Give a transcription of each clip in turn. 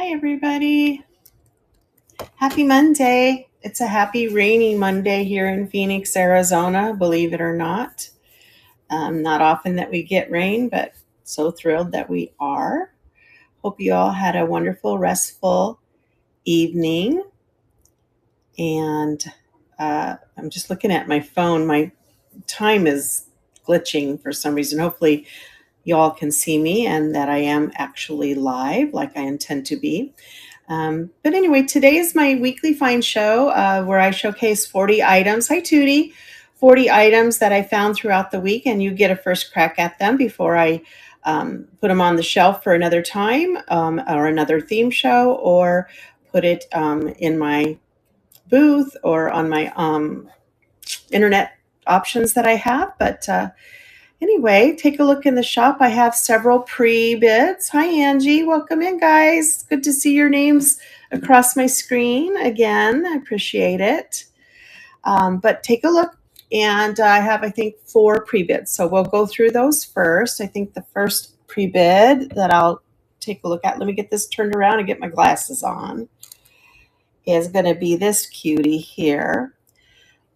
Hi, everybody. Happy Monday. It's a happy rainy Monday here in Phoenix, Arizona, believe it or not. Not often that we get rain, but so thrilled that we are. Hope you all had a wonderful, restful evening. And I'm just looking at my phone. My time is glitching for some reason. Hopefully, you all can see me and that I am actually live like I intend to be. But anyway, today is my weekly find show where I showcase 40 items. Hi, Tootie. 40 items that I found throughout the week, and you get a first crack at them before I put them on the shelf for another time or another theme show, or put it in my booth or on my internet options that I have. But anyway, take a look in the shop. I have several pre-bids. Hi, Angie. Welcome in, guys. Good to see your names across my screen again. I appreciate it. But take a look. And I have, I think, 4 pre-bids. So we'll go through those first. I think the first pre-bid that I'll take a look at, let me get this turned around and get my glasses on, is going to be this cutie here.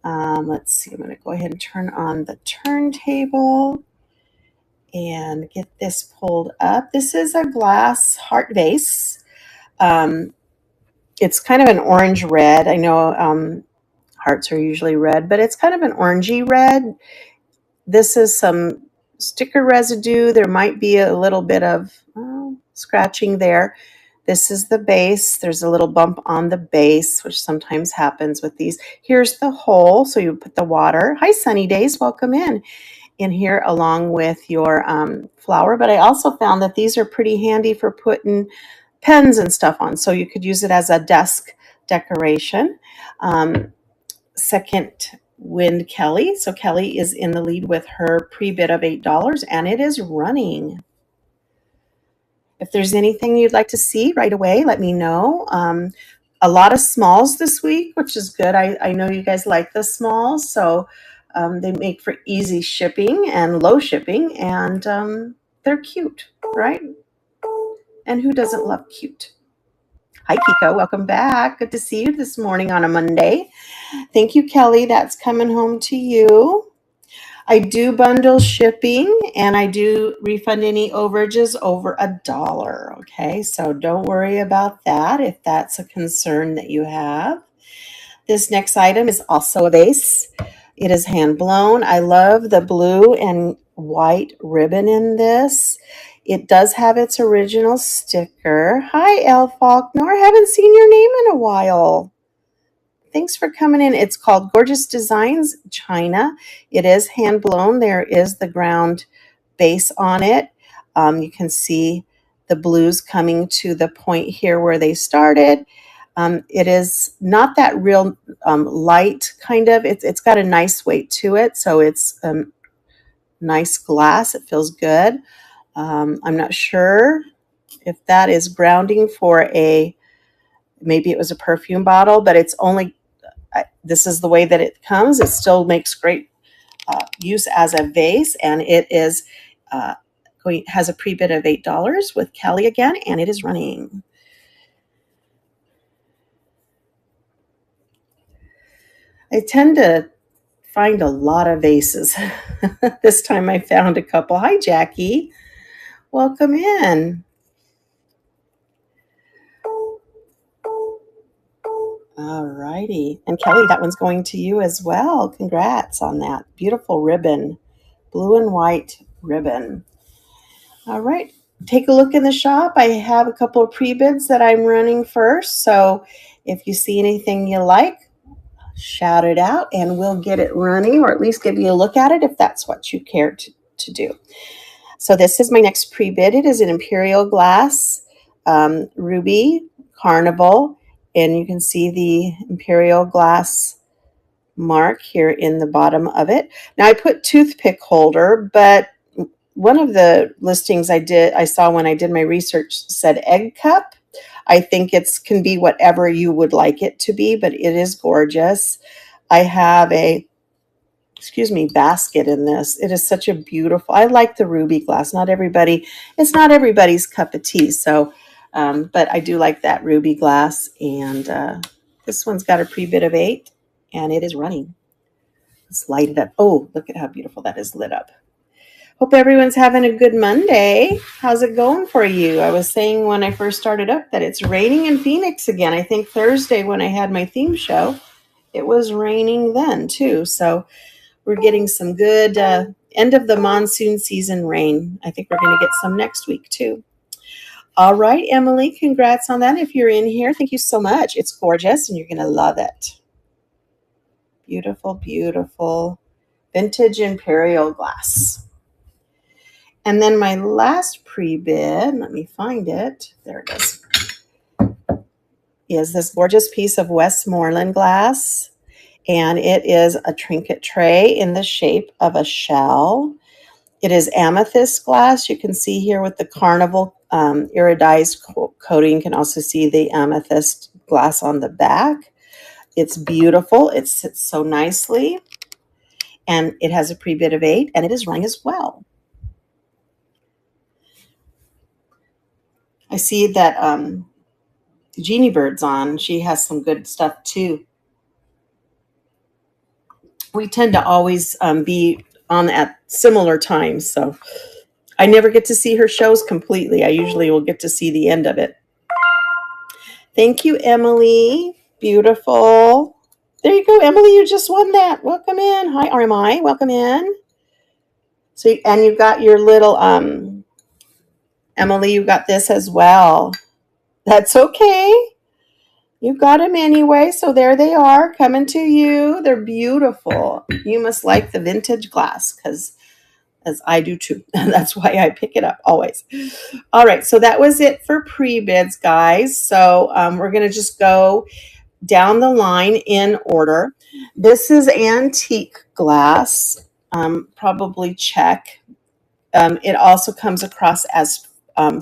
Let's see. I'm going to go ahead and turn on the turntable and get this pulled up. This is a glass heart vase. It's kind of an orange red. I know hearts are usually red, but it's kind of an orangey red. This is some sticker residue. There might be a little bit of scratching there. This is the base. There's a little bump on the base, which sometimes happens with these. Here's the hole. So you put the water. Hi, Sunny Days. Welcome in here along with your flower. But I also found that these are pretty handy for putting pens and stuff on. So you could use it as a desk decoration. Second wind Kelly. So Kelly is in the lead with her pre-bid of $8, and it is running. If there's anything you'd like to see right away, let me know. A lot of smalls this week, which is good. I know you guys like the smalls, so they make for easy shipping and low shipping, and they're cute, right? And who doesn't love cute? Hi, Kiko. Welcome back. Good to see you this morning on a Monday. Thank you, Kelly. That's coming home to you. I do bundle shipping, and I do refund any overages over $1. Okay, so don't worry about that if that's a concern that you have. This next item is also a vase. It is hand blown. I love the blue and white ribbon in this. It does have its original sticker. Hi, Elle Faulkner. Haven't seen your name in a while. Thanks for coming in. It's called Gorgeous Designs China. It is hand blown. There is the ground base on it. You can see the blues coming to the point here where they started. It is not that real light kind of. It's got a nice weight to it. So it's nice glass. It feels good. I'm not sure if that is grounding for maybe it was a perfume bottle, but it's only, this is the way that it comes. It still makes great use as a vase, and it is has a pre-bid of $8 with Kelly again, and it is running. I tend to find a lot of vases. This time I found a couple. Hi, Jackie. Welcome in. All righty. And Kelly, that one's going to you as well. Congrats on that. Beautiful ribbon. Blue and white ribbon. All right. Take a look in the shop. I have a couple of pre-bids that I'm running first. So if you see anything you like, shout it out and we'll get it running, or at least give you a look at it if that's what you care to do. So this is my next pre-bid. It is an Imperial glass ruby carnival, and you can see the Imperial glass mark here in the bottom of it. Now I put toothpick holder, but one of the listings I saw when I did my research said egg cup. I think it can be whatever you would like it to be, but it is gorgeous. I have a basket in this. It is such a beautiful, I like the ruby glass. It's not everybody's cup of tea. So But I do like that ruby glass. And this one's got a pre-bid of 8, and it is running. Let's light it up. Oh, look at how beautiful that is lit up. Hope everyone's having a good Monday. How's it going for you? I was saying when I first started up that it's raining in Phoenix again. I think Thursday when I had my theme show, it was raining then too. So we're getting some good end of the monsoon season rain. I think we're going to get some next week too. All right, Emily, congrats on that. If you're in here, thank you so much. It's gorgeous and you're going to love it. Beautiful, beautiful vintage imperial glass. And then my last pre-bid, let me find it. There it is this gorgeous piece of Westmoreland glass. And it is a trinket tray in the shape of a shell. It is amethyst glass. You can see here with the carnival iridized coating. You can also see the amethyst glass on the back. It's beautiful. It sits so nicely. And it has a pre-bid of 8, and it is running as well. I see that Jeannie Bird's on. She has some good stuff too. We tend to always be on at similar times, so I never get to see her shows completely. I usually will get to see the end of it. Thank you, Emily. Beautiful. There you go, Emily. You just won that. Welcome in. Hi, RMI. Welcome in. So, and you got your little Emily. You got this as well. That's okay. You got them anyway, so there they are coming to you. They're beautiful. You must like the vintage glass because as I do too. That's why I pick it up always. All right, so that was it for pre-bids, guys. So we're going to just go down the line in order. This is antique glass, probably Czech. It also comes across as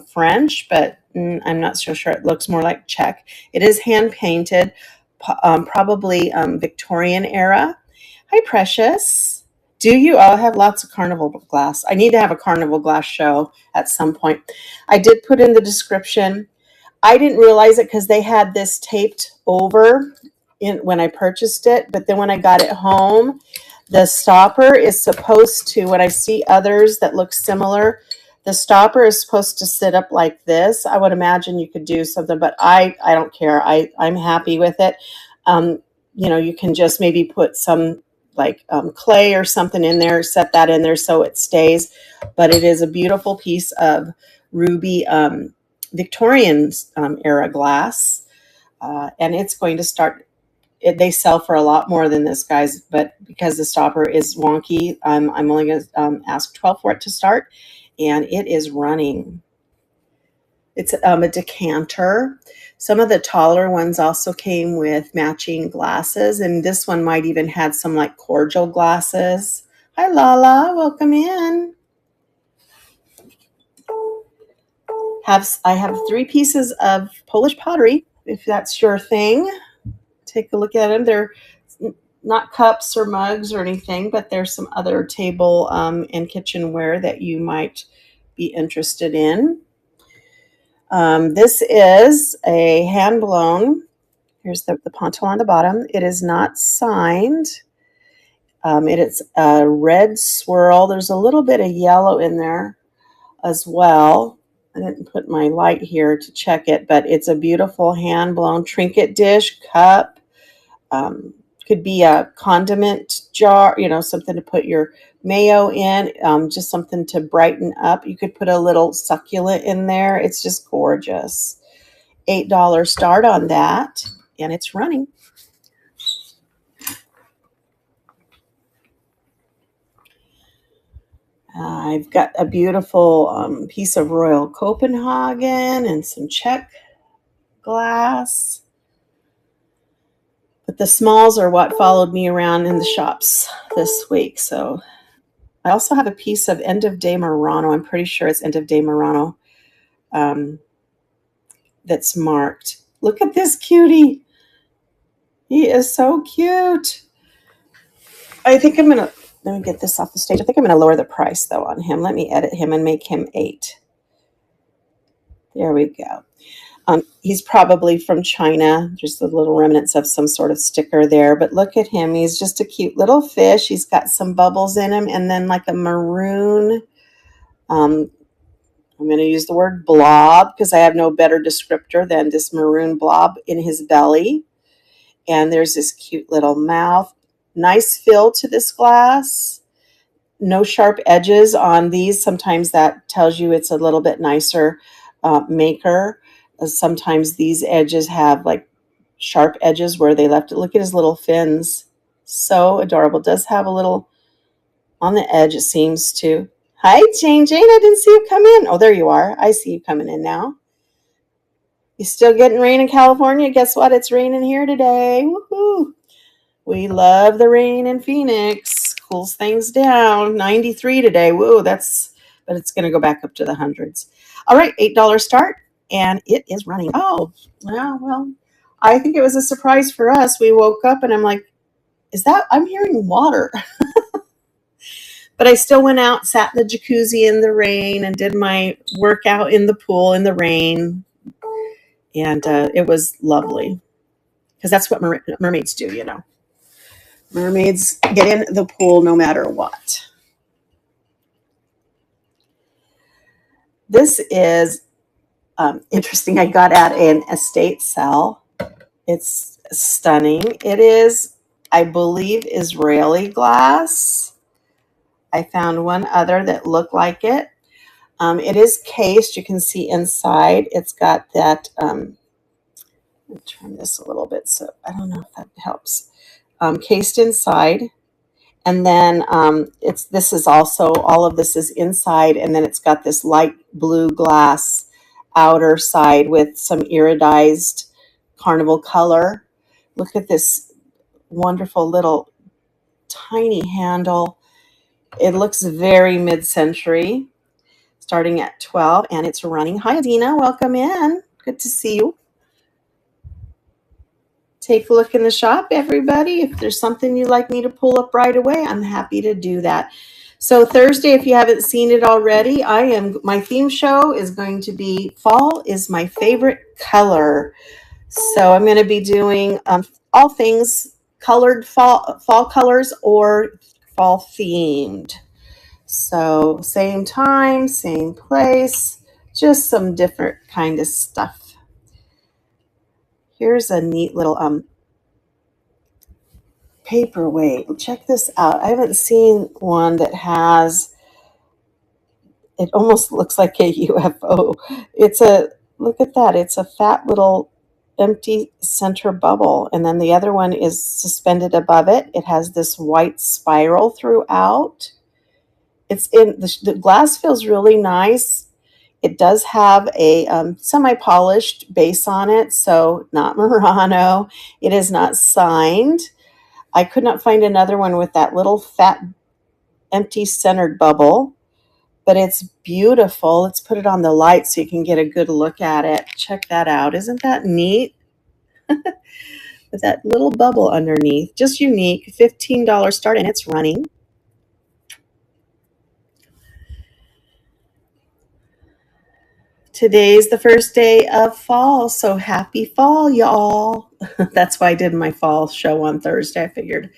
French, but I'm not so sure. It looks more like Czech. It is hand painted, probably Victorian era. Hi, Precious. Do you all have lots of carnival glass? I need to have a carnival glass show at some point. I did put in the description. I didn't realize it because they had this taped over when I purchased it, but then when I got it home, the stopper is supposed to, when I see others that look similar, the stopper is supposed to sit up like this. I would imagine you could do something, but I don't care. I'm happy with it. You can just maybe put some like clay or something in there, set that in there so it stays. But it is a beautiful piece of ruby Victorian era glass. And it's going to start, they sell for a lot more than this, guys, but because the stopper is wonky, I'm only going to ask $12 for it to start, and it is running. It's a decanter. Some of the taller ones also came with matching glasses, and this one might even had some like cordial glasses. Hi, Lala. Welcome in. I have 3 pieces of Polish pottery, if that's your thing. Take a look at them. They're not cups or mugs or anything, but there's some other table and kitchenware that you might be interested in. This is a hand blown. Here's the ponton on the bottom. It is not signed. It is a red swirl. There's a little bit of yellow in there as well. I didn't put my light here to check it, but it's a beautiful hand blown trinket dish, cup. Could be a condiment jar, something to put your mayo in, just something to brighten up. You could put a little succulent in there. It's just gorgeous. $8 start on that, and it's running. I've got a beautiful piece of Royal Copenhagen and some Czech glass. But the smalls are what followed me around in the shops this week. So I also have a piece of End of Day Murano. I'm pretty sure it's End of Day Murano that's marked. Look at this cutie. He is so cute. I think I'm going to, let me get this off the stage. I think I'm going to lower the price, though, on him. Let me edit him and make him 8. There we go. He's probably from China. There's the little remnants of some sort of sticker there, but look at him. He's just a cute little fish. He's got some bubbles in him and then like a maroon, I'm going to use the word blob because I have no better descriptor than this maroon blob in his belly. And there's this cute little mouth. Nice fill to this glass. No sharp edges on these. Sometimes that tells you it's a little bit nicer maker. Sometimes these edges have like sharp edges where they left it. Look at his little fins. So adorable. Does have a little on the edge, it seems to. Hi, Jane. Jane, I didn't see you come in. Oh, there you are. I see you coming in now. You still getting rain in California? Guess what? It's raining here today. Woohoo! We love the rain in Phoenix. Cools things down. 93 today. Woo, but it's going to go back up to the hundreds. All right, $8 start, and it is running. Oh, well, I think it was a surprise for us. We woke up, and I'm like, I'm hearing water. But I still went out, sat in the jacuzzi in the rain, and did my workout in the pool in the rain. And it was lovely. Because that's what mermaids do, you know. Mermaids get in the pool no matter what. This is interesting. I got at an estate sale. It's stunning. It is, I believe, Israeli glass. I found one other that looked like it. It is cased. You can see inside. It's got that. Let me turn this a little bit so I don't know if that helps. Cased inside, and then this is also, all of this is inside, and then it's got this light blue glass outer side with some iridized carnival color. Look at this wonderful little tiny handle. It looks very mid-century, starting at 12, and it's running. Hi, Adina. Welcome in. Good to see you. Take a look in the shop, everybody. If there's something you'd like me to pull up right away, I'm happy to do that. So Thursday, if you haven't seen it already, my theme show is going to be Fall is My Favorite Color. So I'm going to be doing all things colored fall colors or fall themed. So same time, same place, just some different kind of stuff. Here's a neat little paperweight. Check this out. I haven't seen one that has, it almost looks like a UFO. Look at that. It's a fat little empty center bubble. And then the other one is suspended above it. It has this white spiral throughout. The glass feels really nice. It does have a semi-polished base on it, so not Murano. It is not signed. I could not find another one with that little fat, empty centered bubble, but it's beautiful. Let's put it on the light so you can get a good look at it. Check that out. Isn't that neat? With that little bubble underneath. Just unique. $15 start, and it's running. Today's the first day of fall, so happy fall, y'all. That's why I did my fall show on Thursday, I figured.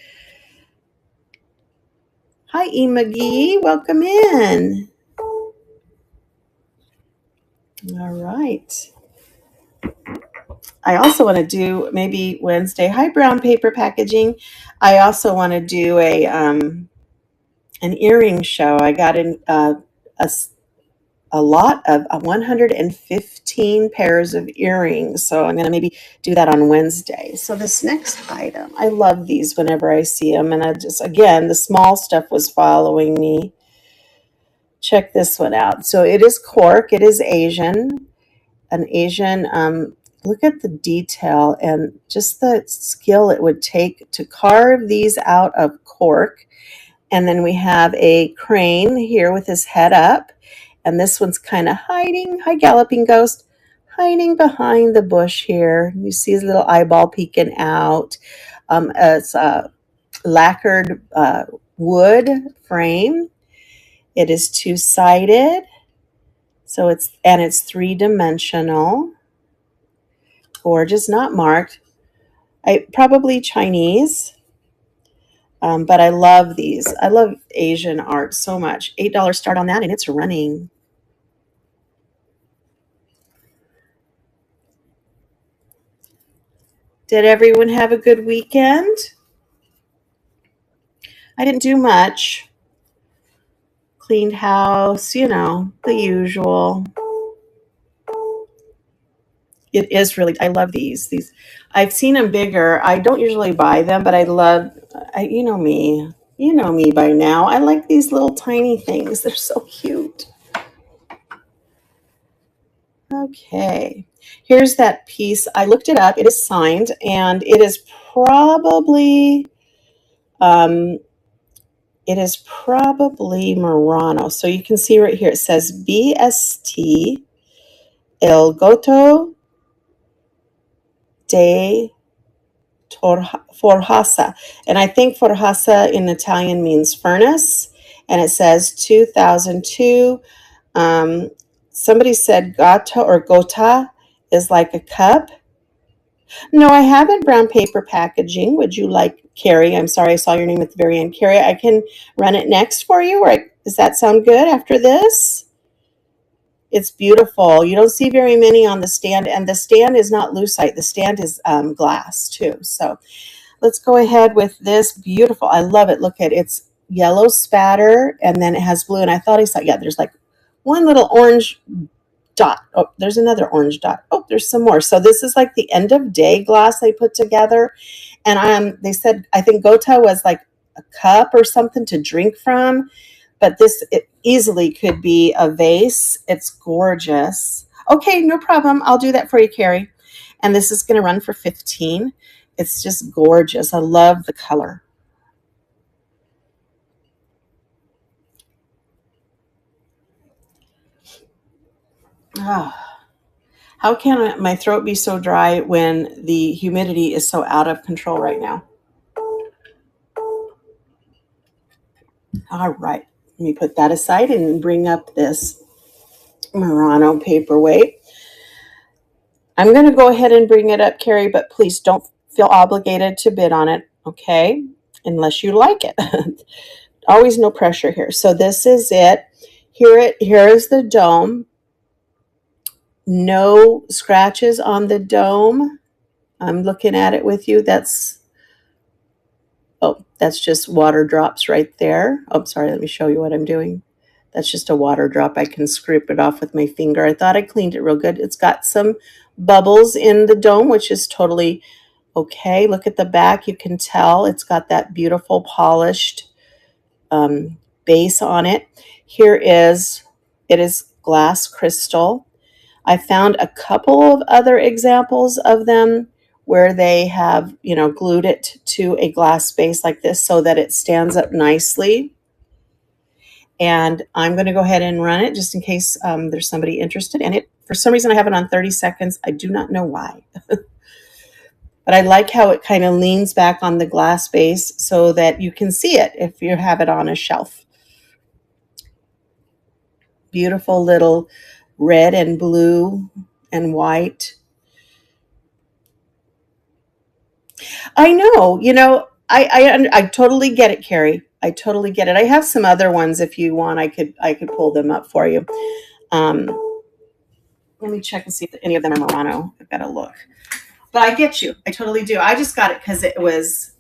Hi, E. McGee. Welcome in. All right. I also want to do maybe Wednesday. Hi, Brown Paper Packaging. I also want to do an earring show. I got a lot of 115 pairs of earrings. So I'm going to maybe do that on Wednesday. So this next item, I love these whenever I see them. And again, the small stuff was following me. Check this one out. So it is cork. It is Asian. An Asian, look at the detail and just the skill it would take to carve these out of cork. And then we have a crane here with his head up. And this one's kind of hiding. Hi, Galloping Ghost. Hiding behind the bush here. You see his little eyeball peeking out. It's a lacquered wood frame. It is two-sided. So it's three-dimensional. gorgeous, not marked. Probably Chinese, but I love these. I love Asian art so much. $8 start on that, and it's running. Did everyone have a good weekend? I didn't do much. Cleaned house, you know, the usual. It is really, I love these. I've seen them bigger. I don't usually buy them, but you know me. You know me by now. I like these little tiny things. They're so cute. Okay. Here's that piece. I looked it up. It is signed, and um, it is probably Murano. So you can see right here, it says BST El Goto de Forjasa. And I think Forjasa in Italian means furnace. And it says 2002. Somebody said gata or gota is like a cup. No, I haven't. Brown paper packaging. Would you like, Carrie? I'm sorry, I saw your name at the very end. Carrie, I can run it next for you. Or does that sound good after this? It's beautiful. You don't see very many on the stand, and the stand is not lucite. The stand is glass too. So let's go ahead with this. Beautiful. I love it. Look at it. It's yellow spatter, and then it has blue. And I thought I saw, yeah, there's like one little orange dot. Oh, there's another orange dot. Oh, there's some more. So this is like the end of day glass they put together. And they said, I think Gota was like a cup or something to drink from. But it easily could be a vase. It's gorgeous. Okay, no problem. I'll do that for you, Carrie. And this is going to run for 15. It's just gorgeous. I love the color. Oh, how can my throat be so dry when the humidity is so out of control right now? All right. Let me put that aside and bring up this Murano paperweight. I'm going to go ahead and bring it up, Carrie, but please don't feel obligated to bid on it, okay? Unless you like it. Always no pressure here. So this is it. Here is the dome. No scratches on the dome. I'm looking at it with you. That's just water drops right there. Oh, sorry. Let me show you what I'm doing. That's just a water drop. I can scrape it off with my finger. I thought I cleaned it real good. It's got some bubbles in the dome, which is totally okay. Look at the back. You can tell it's got that beautiful polished base on it. It is glass crystal. I found a couple of other examples of them where they have, glued it to a glass base like this so that it stands up nicely. And I'm going to go ahead and run it just in case there's somebody interested in it. For some reason, I have it on 30 seconds. I do not know why. But I like how it kind of leans back on the glass base so that you can see it if you have it on a shelf. Beautiful little red and blue and white. I know, I totally get it, Carrie. I totally get it. I have some other ones if you want. I could pull them up for you. Let me check and see if any of them are Murano. I've got to look. But I get you. I totally do. I just got it because it was.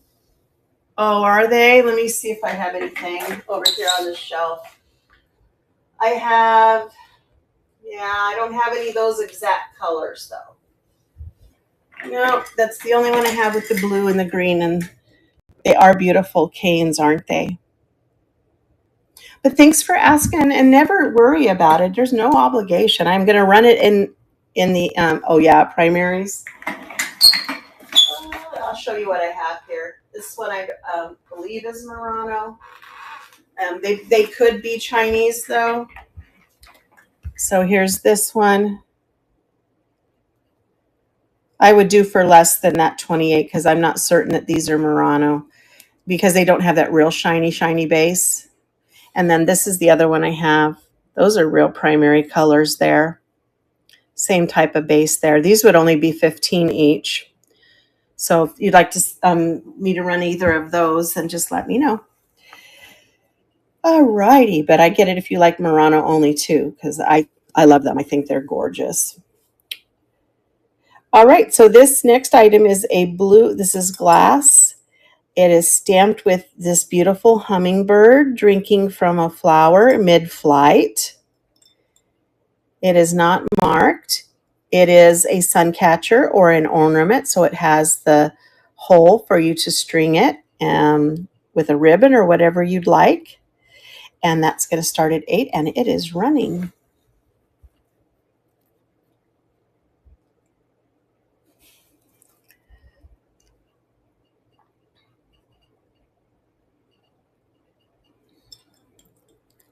Oh, are they? Let me see if I have anything over here on the shelf. I don't have any of those exact colors though. No, that's the only one I have with the blue and the green, and they are beautiful canes, aren't they? But thanks for asking, and never worry about it. There's no obligation. I'm going to run it in the primaries. I'll show you what I have here. This one I believe is Murano. They could be Chinese though. So here's this one. I would do for less than that 28 because I'm not certain that these are Murano because they don't have that real shiny base. And then this is the other one I have. Those are real primary colors there. Same type of base there. These would only be 15 each. So if you'd like to me to run either of those, then just let me know. Alrighty, but I get it if you like Murano only too, because I love them. I think they're gorgeous. All right, so this next item is a blue, this is glass. It is stamped with this beautiful hummingbird drinking from a flower mid-flight. It is not marked. It is a sun catcher or an ornament, so it has the hole for you to string it with a ribbon or whatever you'd like. And that's going to start at 8, and it is running.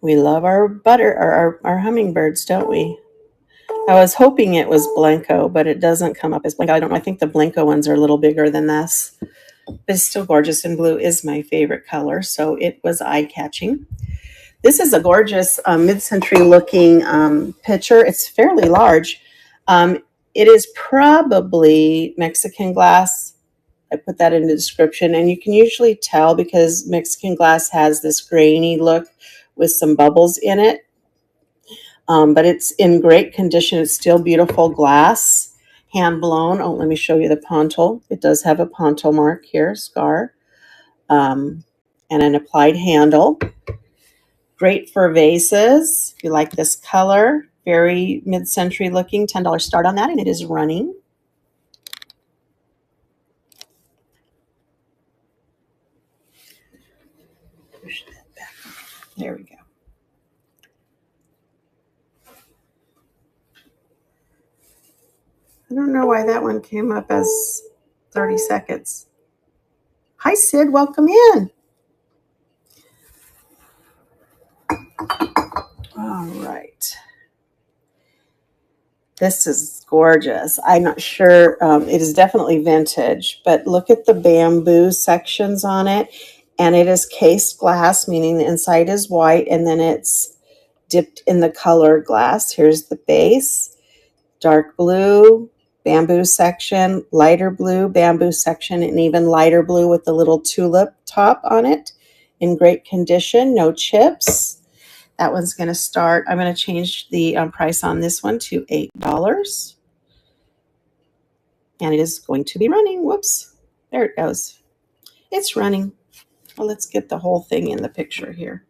We love our our hummingbirds, don't we? I was hoping it was Blanco, but it doesn't come up as Blanco. I don't know. I think the Blanco ones are a little bigger than this. But it's still gorgeous, and blue is my favorite color, so it was eye-catching. This is a gorgeous mid-century looking pitcher. It's fairly large. It is probably Mexican glass. I put that in the description, and you can usually tell because Mexican glass has this grainy look with some bubbles in it. But it's in great condition. It's still beautiful glass, hand blown. Oh, let me show you the pontil. It does have a pontil mark here, scar, and an applied handle. Great for vases. If you like this color, very mid-century looking, $10 start on that, and it is running. Push that back. There we go. I don't know why that one came up as 30 seconds. Hi, Sid. Welcome in. All right. This is gorgeous. I'm not sure. It is definitely vintage, but look at the bamboo sections on it. And it is cased glass, meaning the inside is white, and then it's dipped in the color glass. Here's the base, dark blue, bamboo section, lighter blue, bamboo section, and even lighter blue with the little tulip top on it. In great condition, no chips. That one's going to start. I'm going to change the price on this one to $8. And it is going to be running. Whoops. There it goes. It's running. Well, let's get the whole thing in the picture here.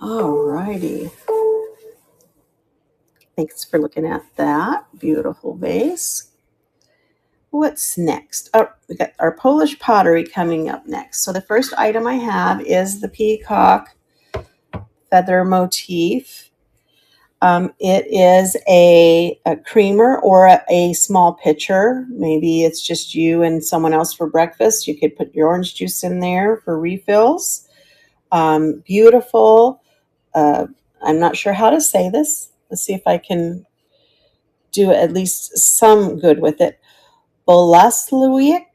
All righty. Thanks for looking at that. Beautiful vase. What's next? Oh, we got our Polish pottery coming up next. So the first item I have is the peacock feather motif. It is a creamer or a small pitcher. Maybe it's just you and someone else for breakfast. You could put your orange juice in there for refills. Beautiful. I'm not sure how to say this. Let's see if I can do at least some good with it. Bolasluik.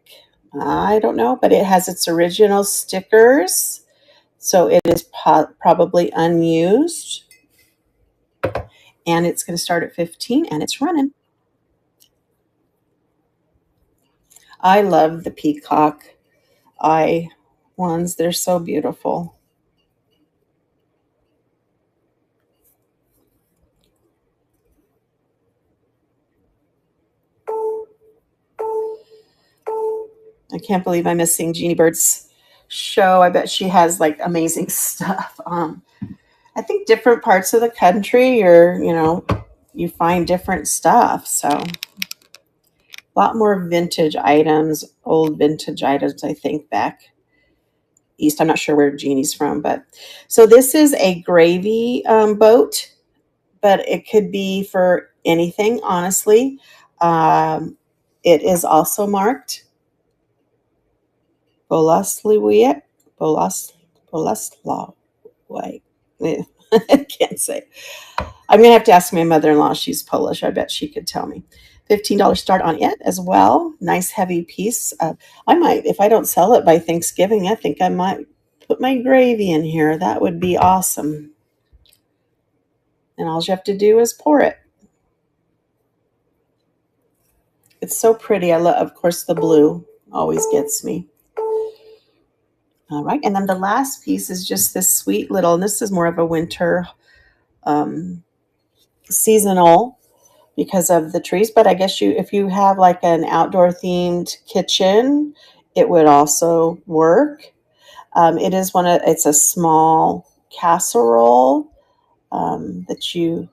I don't know, but it has its original stickers. So it is probably unused. And it's going to start at 15 and it's running. I love the peacock eye ones. They're so beautiful. I can't believe I'm missing Jeannie Bird's show. I bet she has like amazing stuff. I think different parts of the country you find different stuff. So a lot more vintage items, old vintage items, I think, back east. I'm not sure where Jeannie's from, but so this is a gravy boat, but it could be for anything, honestly. It is also marked Boleslaw. Wait, I can't say. I'm going to have to ask my mother-in-law. She's Polish. I bet she could tell me. $15 start on it as well. Nice heavy piece. I might, if I don't sell it by Thanksgiving, I think I might put my gravy in here. That would be awesome. And all you have to do is pour it. It's so pretty. I love, of course, the blue always gets me. All right. And then the last piece is just this sweet little, and this is more of a winter seasonal because of the trees. But I guess if you have like an outdoor themed kitchen, it would also work. It's a small casserole that you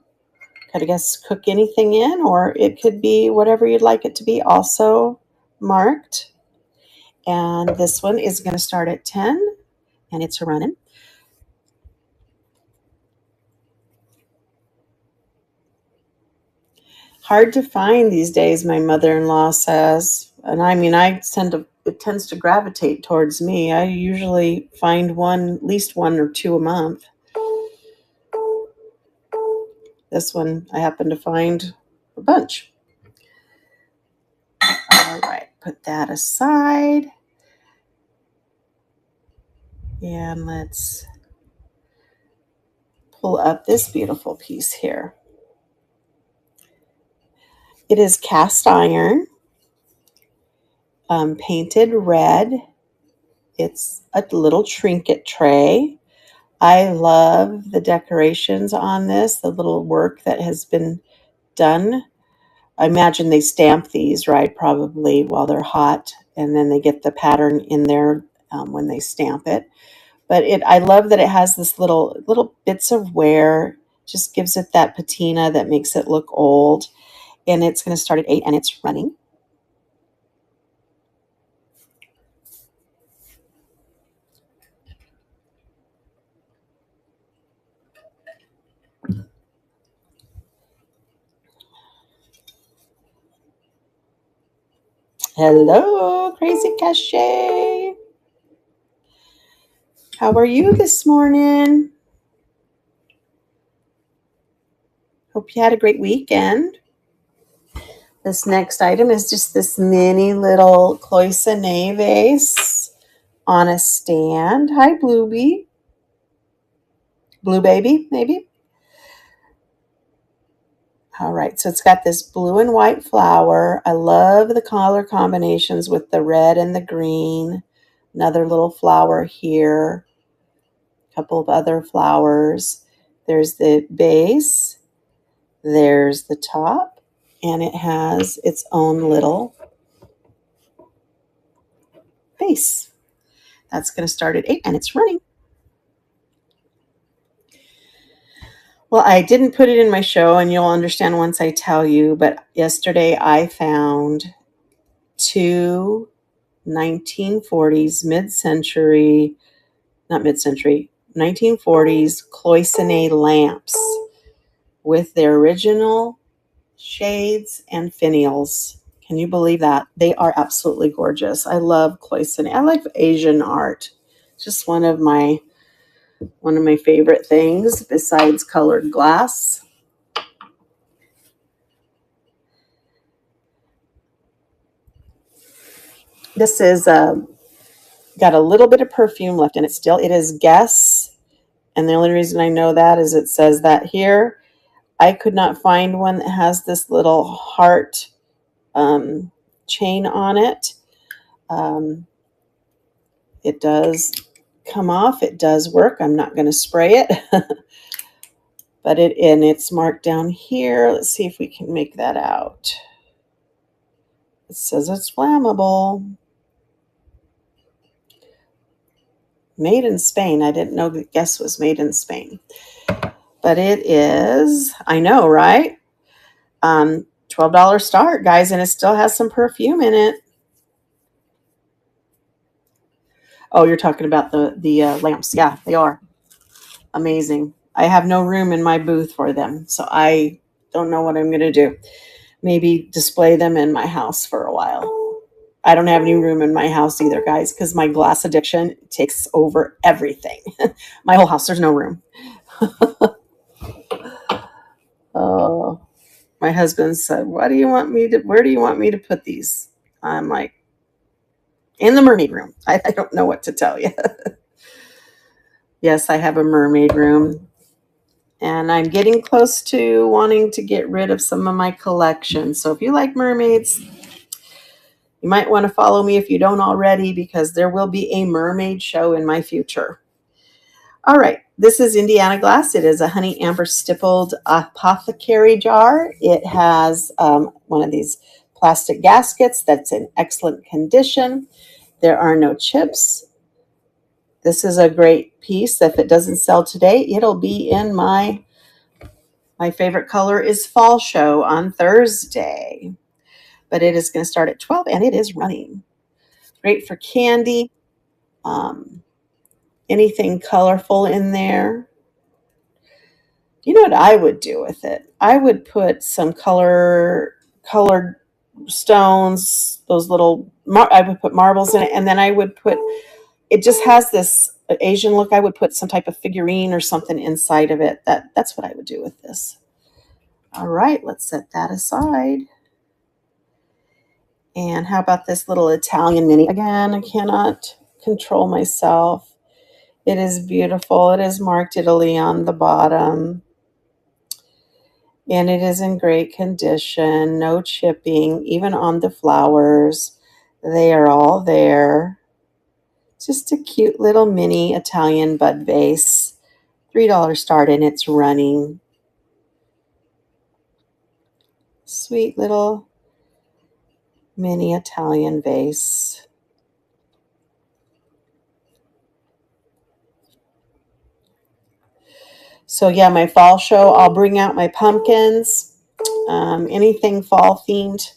could, I guess, cook anything in, or it could be whatever you'd like it to be, also marked. And this one is going to start at 10, and it's running. Hard to find these days, my mother-in-law says. And I mean, it tends to gravitate towards me. I usually find at least one or two a month. This one, I happen to find a bunch. All right, put that aside. And let's pull up this beautiful piece here. It is cast iron, painted red. It's a little trinket tray. I love the decorations on this, the little work that has been done. I imagine they stamp these, right, probably while they're hot, and then they get the pattern in there when they stamp it. But I love that it has this little bits of wear, just gives it that patina that makes it look old. And it's going to start at 8, and it's running. Hello, Crazy Cachet. How are you this morning? Hope you had a great weekend. This next item is just this mini little Cloisonné vase on a stand. Hi, Bluebee. Blue baby, maybe? All right, so it's got this blue and white flower. I love the color combinations with the red and the green. Another little flower here. A couple of other flowers. There's the base. There's the top. And it has its own little base. That's going to start at 8, and it's running. Well, I didn't put it in my show, and you'll understand once I tell you, but yesterday I found 2 1940s, 1940s Cloisonné lamps with their original shades and finials. Can you believe that? They are absolutely gorgeous. I love Cloisonné. I like Asian art. It's just one of my favorite things besides colored glass. This is got a little bit of perfume left in it still. It is Guess, and the only reason I know that is it says that here. I could not find one that has this little heart chain on it. It does come off. It does work. I'm not going to spray it. But it's marked down here. Let's see if we can make that out. It says it's flammable. Made in Spain. I didn't know that Guess was made in Spain. But it is, I know, right? $12 start, guys, and it still has some perfume in it. Oh, you're talking about the lamps. Yeah, they are. Amazing. I have no room in my booth for them, so I don't know what I'm going to do. Maybe display them in my house for a while. I don't have any room in my house either, guys, because my glass addiction takes over everything. My whole house, there's no room. Oh. My husband said, where do you want me to put these? I'm like, in the mermaid room. I don't know what to tell you. Yes, I have a mermaid room. And I'm getting close to wanting to get rid of some of my collection. So if you like mermaids, you might want to follow me if you don't already, because there will be a mermaid show in my future. All right, this is Indiana glass. It is a honey amber stippled apothecary jar. It has one of these plastic gaskets that's in excellent condition. There are no chips. This is a great piece. If it doesn't sell today, it'll be in my favorite color is Fall Show on Thursday. But it is going to start at 12 and it is running. Great for candy. Anything colorful in there. You know what I would do with it? I would put some colored stones, those little, I would put marbles in it, and then I would put, it just has this Asian look. I would put some type of figurine or something inside of it. That's what I would do with this. All right, let's set that aside. And how about this little Italian mini? Again, I cannot control myself. It is beautiful. It is marked Italy on the bottom. And it is in great condition. No chipping, even on the flowers. They are all there. Just a cute little mini Italian bud vase. $3 start and it's running. Sweet little mini Italian vase. So yeah, my fall show, I'll bring out my pumpkins, anything fall themed,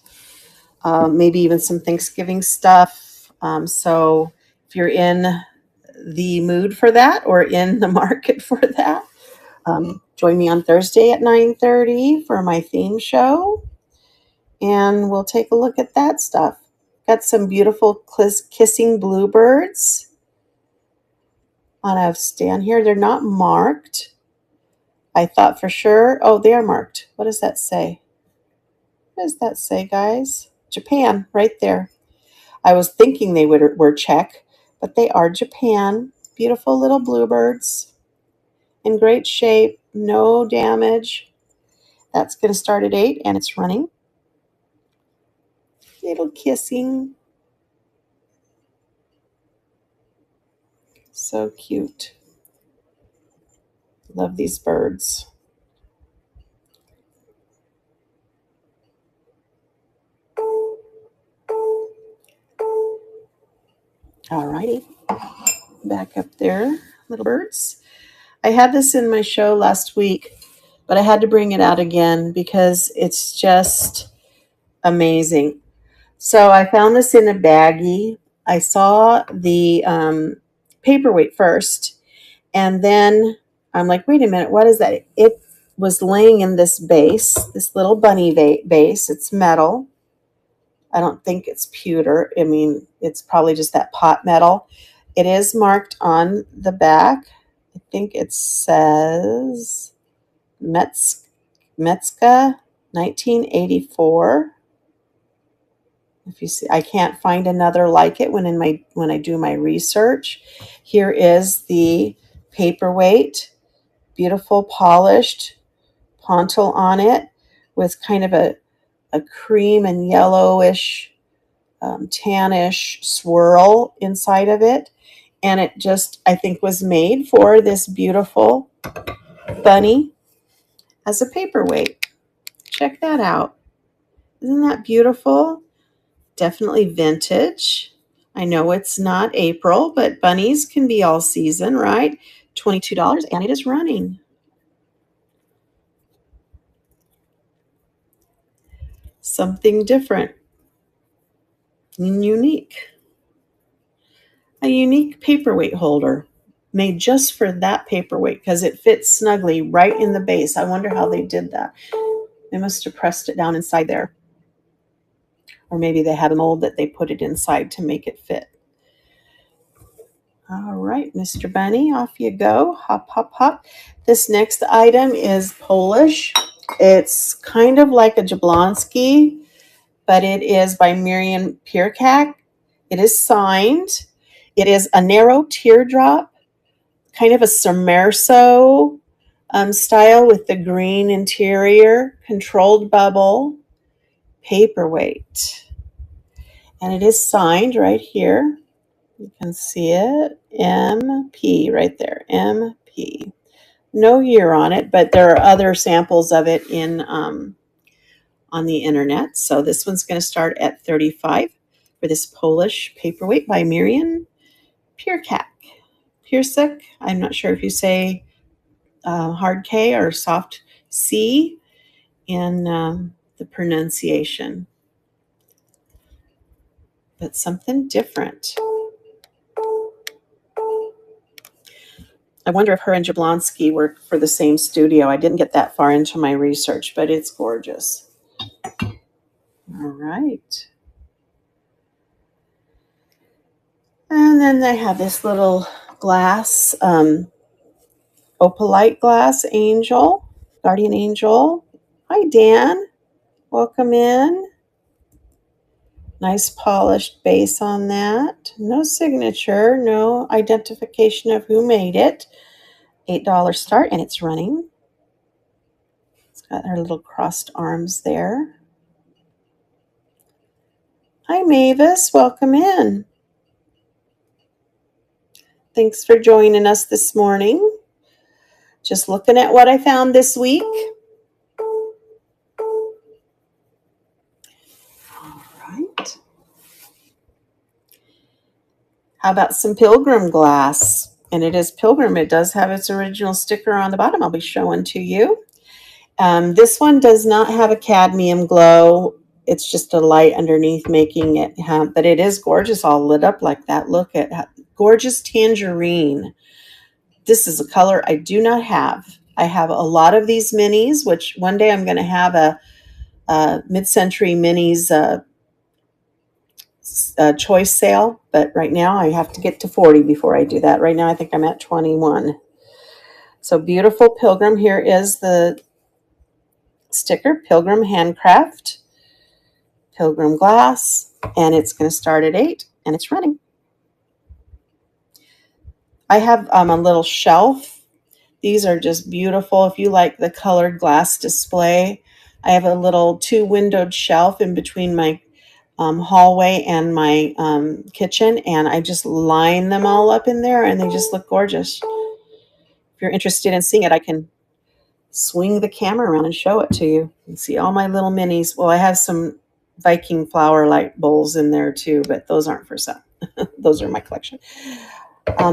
maybe even some Thanksgiving stuff. So if you're in the mood for that or in the market for that, join me on Thursday at 9:30 for my theme show, and we'll take a look at that stuff. Got some beautiful kissing bluebirds on a stand here. They're not marked. I thought for sure, oh, they are marked. What does that say? What does that say, guys? Japan, right there. I was thinking they were Czech, but they are Japan. Beautiful little bluebirds in great shape, no damage. That's going to start at 8 and it's running. Little kissing. So cute. Love these birds. All righty. Back up there, little birds. I had this in my show last week, but I had to bring it out again because it's just amazing. So I found this in a baggie. I saw the paperweight first, and then I'm like, wait a minute, what is that? It was laying in this base, this little bunny base. It's metal. I don't think it's pewter. I mean, it's probably just that pot metal. It is marked on the back. I think it says Metzka 1984. If you see, I can't find another like it when I do my research. Here is the paperweight, beautiful polished pontil on it with kind of a cream and yellowish, tannish swirl inside of it. And it just, I think, was made for this beautiful bunny as a paperweight. Check that out. Isn't that beautiful? Definitely vintage. I know it's not April, but bunnies can be all season, right? $22 and it is running. Something different and unique. A unique paperweight holder made just for that paperweight because it fits snugly right in the base. I wonder how they did that. They must have pressed it down inside there. Or maybe they had a mold that they put it inside to make it fit. All right, Mr. Bunny, off you go. Hop, hop, hop. This next item is Polish. It's kind of like a Jablonski, but it is by Miriam Piercack. It is signed. It is a narrow teardrop, kind of a Sommerso style with the green interior, controlled bubble, paperweight. And it is signed right here. You can see it. MP right there. MP. No year on it, but there are other samples of it in on the internet. So this one's going to start at 35 for this Polish paperweight by Miriam Piercak. Piercek. I'm not sure if you say hard K or soft C in the pronunciation, but something different. I wonder if her and Jablonski work for the same studio. I didn't get that far into my research, but it's gorgeous. All right. And then they have this little glass, opalite glass angel, guardian angel. Hi, Dan. Welcome in. Nice polished base on that. No signature, no identification of who made it. $8 start, and it's running. It's got her little crossed arms there. Hi, Mavis. Welcome in. Thanks for joining us this morning. Just looking at what I found this week. All right. How about some Pilgrim glass? And it is Pilgrim. It does have its original sticker on the bottom. I'll be showing to you. This one does not have a cadmium glow. It's just a light underneath making it have, but it is gorgeous, all lit up like that. Look at gorgeous tangerine. This is a color I do not have. I have a lot of these minis, which one day I'm going to have a mid-century minis choice sale, but right now I have to get to 40 before I do that. Right now I think I'm at 21. So beautiful Pilgrim. Here is the sticker, Pilgrim Handcraft, Pilgrim Glass, and it's going to start at 8, and it's running. I have a little shelf. These are just beautiful. If you like the colored glass display, I have a little 2-windowed shelf in between my hallway and my kitchen, and I just line them all up in there, and they just look gorgeous. If you're interested in seeing it, I can swing the camera around and show it to you. You can see all my little minis. Well, I have some Viking flower light bowls in there too, but those aren't for sale. Those are my collection.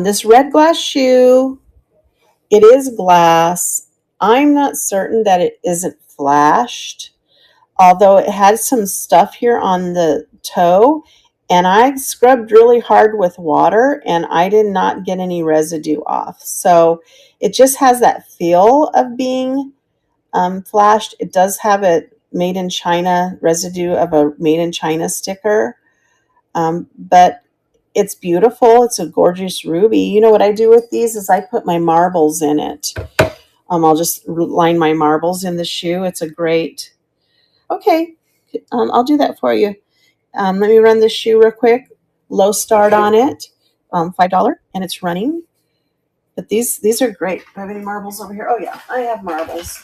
This red glass shoe, it is glass. I'm not certain that it isn't flashed, although it had some stuff here on the toe, and I scrubbed really hard with water, and I did not get any residue off. So it just has that feel of being flashed. It does have a made in China residue of a made in China sticker, but it's beautiful. It's a gorgeous ruby. You know what I do with these is I put my marbles in it. I'll just line my marbles in the shoe. It's a great, okay, I'll do that for you. Let me run this shoe real quick. Low start on it, $5, and it's running. But these are great. Do I have any marbles over here? Oh yeah, I have marbles.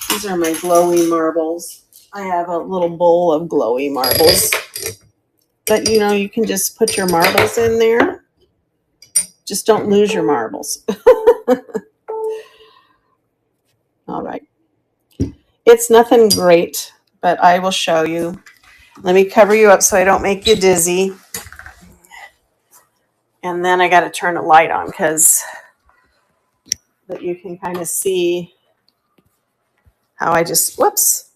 These are my glowy marbles. I have a little bowl of glowy marbles. But you know, you can just put your marbles in there. Just don't lose your marbles. All right. It's nothing great, but I will show you. Let me cover you up so I don't make you dizzy. And then I got to turn a light on because that you can kind of see how I just, whoops,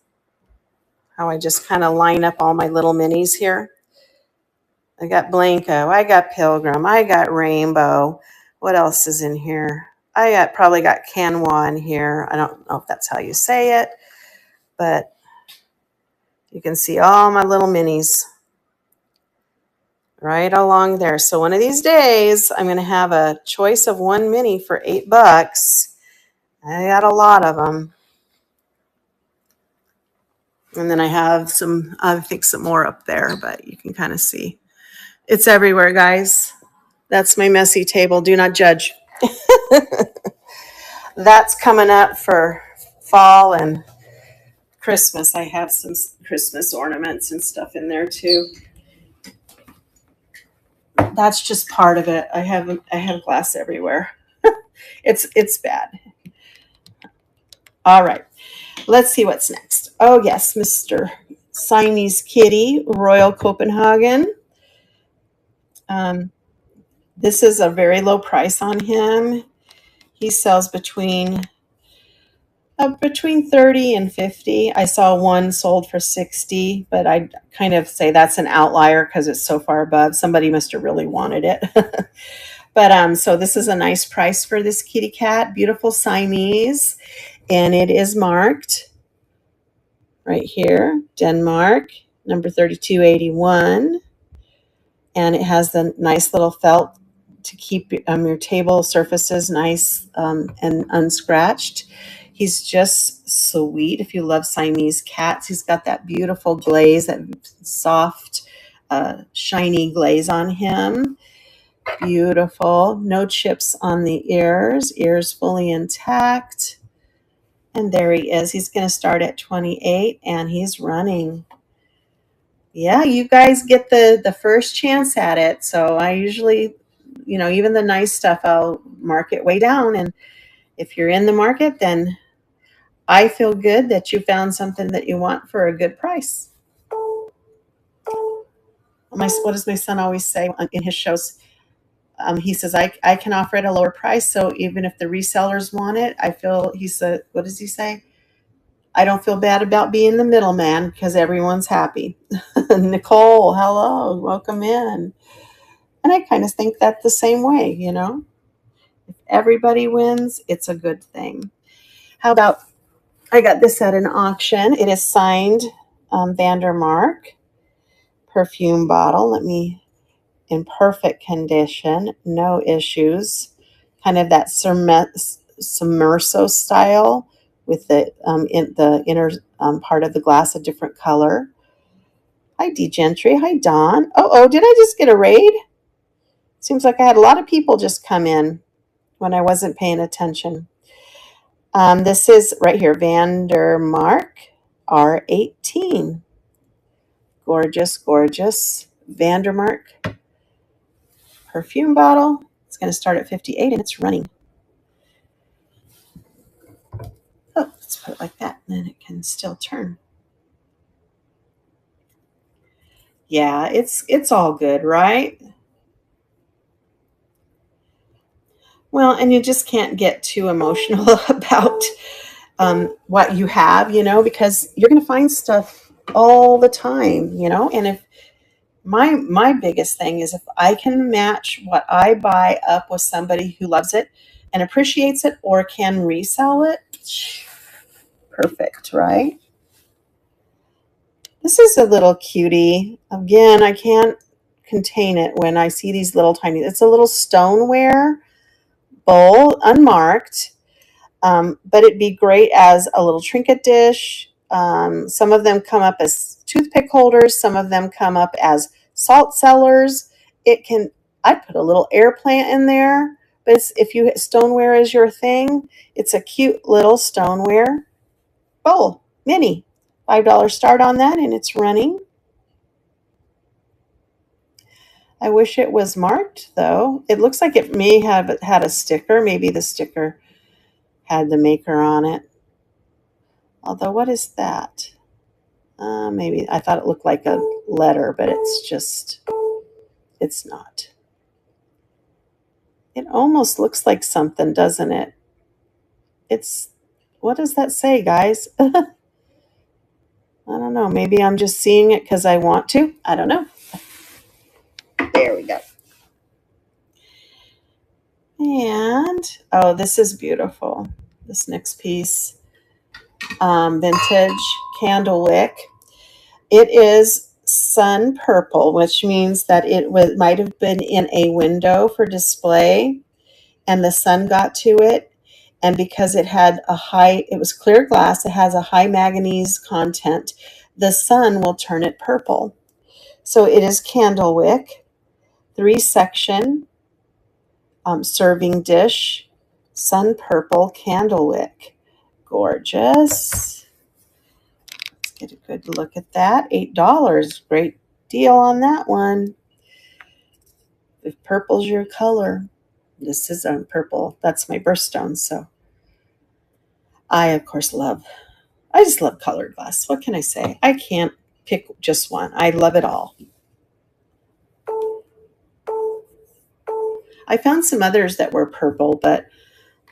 how I just kind of line up all my little minis here. I got Blanco, I got Pilgrim, I got Rainbow. What else is in here? I probably got Canwa in here. I don't know if that's how you say it, but you can see all my little minis right along there. So one of these days, I'm going to have a choice of one mini for $8. I got a lot of them. And then I have some, I think some more up there, but you can kind of see. It's everywhere, guys. That's my messy table. Do not judge. That's coming up for fall and Christmas. I have some Christmas ornaments and stuff in there too. That's just part of it. I have glass everywhere. It's bad. All right. Let's see what's next. Oh yes, Mr. Siamese Kitty, Royal Copenhagen. This is a very low price on him. He sells between 30 and 50. I saw one sold for 60, but I kind of say that's an outlier because it's so far above. Somebody must have really wanted it. But so this is a nice price for this kitty cat. Beautiful Siamese, and it is marked right here, Denmark, number 3281. And it has the nice little felt to keep your table surfaces nice and unscratched. He's just sweet. If you love Siamese cats, he's got that beautiful glaze, that soft, shiny glaze on him. Beautiful. No chips on the ears fully intact. And there he is. He's going to start at 28 and he's running. Yeah, you guys get the first chance at it. So I usually, even the nice stuff, I'll mark it way down. And if you're in the market, then I feel good that you found something that you want for a good price. What does my son always say in his shows? He says, I can offer it a lower price. So even if the resellers want it, he said, what does he say? I don't feel bad about being the middleman because everyone's happy. Nicole, hello, welcome in. And I kind of think that the same way, If everybody wins, it's a good thing. How about, I got this at an auction. It is signed Vandermark perfume bottle. In perfect condition, no issues. Kind of that Submerso style with the inner part of the glass a different color. Hi, D Gentry. Hi, Dawn. Oh, did I just get a raid? Seems like I had a lot of people just come in when I wasn't paying attention. This is right here, Vandermark R18. Gorgeous, gorgeous Vandermark perfume bottle. It's going to start at 58 and it's running. Oh, let's put it like that, and then it can still turn. Yeah, it's all good, right? Well, and you just can't get too emotional about what you have, because you're going to find stuff all the time, and if my biggest thing is if I can match what I buy up with somebody who loves it and appreciates it or can resell it, perfect, right? This is a little cutie. Again, I can't contain it when I see these little tiny, it's a little stoneware bowl, unmarked, but it'd be great as a little trinket dish. Some of them come up as toothpick holders. Some of them come up as salt cellars. I put a little air plant in there, but if stoneware is your thing, it's a cute little stoneware bowl, mini. $5 start on that, and it's running. I wish it was marked, though. It looks like it may have had a sticker. Maybe the sticker had the maker on it. Although, what is that? Maybe I thought it looked like a letter, but it's not. It almost looks like something, doesn't it? What does that say, guys? I don't know. Maybe I'm just seeing it because I want to. I don't know. There we go. And, oh, this is beautiful. This next piece. Vintage candle wick. It is sun purple, which means that it might have been in a window for display and the sun got to it. And because it was clear glass, it has a high manganese content the sun will turn it purple. So it is candle wick, 3-section serving dish, sun purple candle wick. Gorgeous. Let's get a good look at that. $8. Great deal on that one. If purple's your color. This is purple. That's my birthstone. So I, of course, I just love colored glass. What can I say? I can't pick just one. I love it all. I found some others that were purple, but